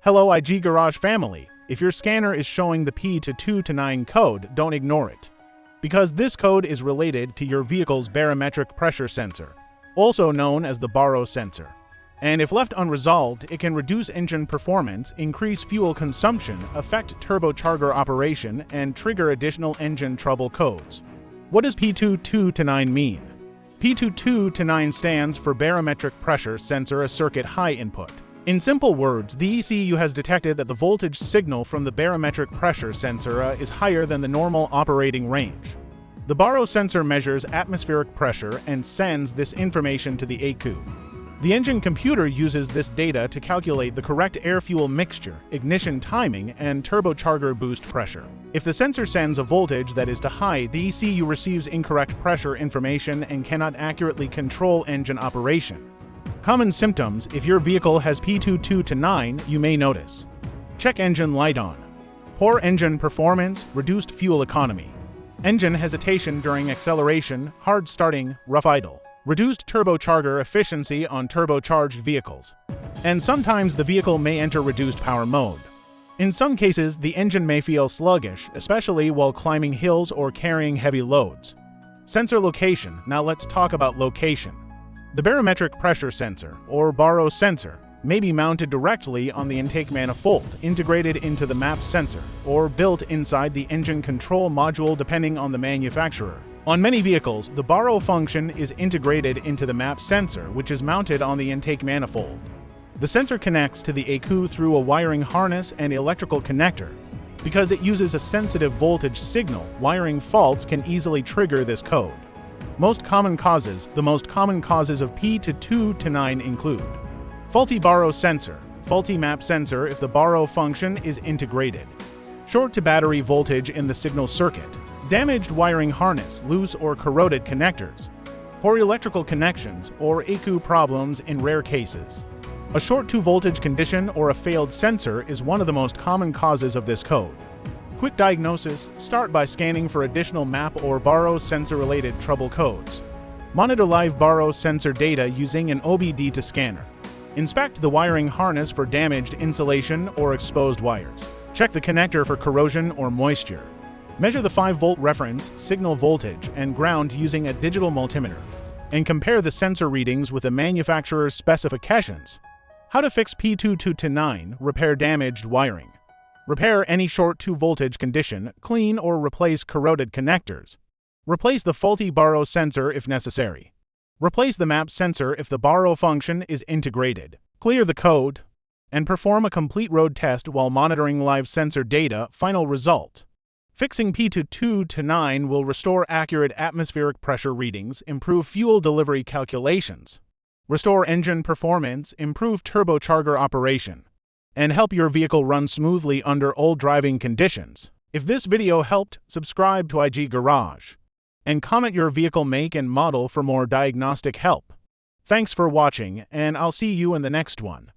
Hello IG Garage family, if your scanner is showing the P2229 code, don't ignore it. Because this code is related to your vehicle's barometric pressure sensor, also known as the BARO sensor. And if left unresolved, it can reduce engine performance, increase fuel consumption, affect turbocharger operation, and trigger additional engine trouble codes. What does P2229 mean? P2229 stands for Barometric Pressure Sensor, a circuit high input. In simple words, the ECU has detected that the voltage signal from the barometric pressure sensor is higher than the normal operating range. The BARO sensor measures atmospheric pressure and sends this information to the ECU. The engine computer uses this data to calculate the correct air-fuel mixture, ignition timing, and turbocharger boost pressure. If the sensor sends a voltage that is too high, the ECU receives incorrect pressure information and cannot accurately control engine operation. Common symptoms: if your vehicle has P2229, you may notice: check engine light on, poor engine performance, reduced fuel economy, engine hesitation during acceleration, hard starting, rough idle, reduced turbocharger efficiency on turbocharged vehicles, and sometimes the vehicle may enter reduced power mode. In some cases, the engine may feel sluggish, especially while climbing hills or carrying heavy loads. Sensor location. Now let's talk about location. The barometric pressure sensor, or BARO sensor, may be mounted directly on the intake manifold, integrated into the map sensor, or built inside the engine control module depending on the manufacturer. On many vehicles, the BARO function is integrated into the map sensor, which is mounted on the intake manifold. The sensor connects to the ECU through a wiring harness and electrical connector. Because it uses a sensitive voltage signal, wiring faults can easily trigger this code. The most common causes of P2229 include: faulty BARO sensor, faulty map sensor if the BARO function is integrated, short to battery voltage in the signal circuit, damaged wiring harness, loose or corroded connectors, poor electrical connections, or ECU problems in rare cases. A short to voltage condition or a failed sensor is one of the most common causes of this code. Quick diagnosis: start by scanning for additional map or BARO sensor-related trouble codes. Monitor live BARO sensor data using an obd2 scanner. Inspect the wiring harness for damaged insulation or exposed wires. Check the connector for corrosion or moisture. Measure the 5-volt reference, signal voltage, and ground using a digital multimeter, and compare the sensor readings with the manufacturer's specifications. How to fix P2229: repair damaged wiring. Repair any short to voltage condition, clean or replace corroded connectors. Replace the faulty BARO sensor if necessary. Replace the map sensor if the BARO function is integrated. Clear the code, and perform a complete road test while monitoring live sensor data. Final result: fixing P2229 will restore accurate atmospheric pressure readings, improve fuel delivery calculations, restore engine performance, improve turbocharger operation, and help your vehicle run smoothly under all driving conditions. If this video helped, subscribe to IG Garage, and comment your vehicle make and model for more diagnostic help. Thanks for watching, and I'll see you in the next one.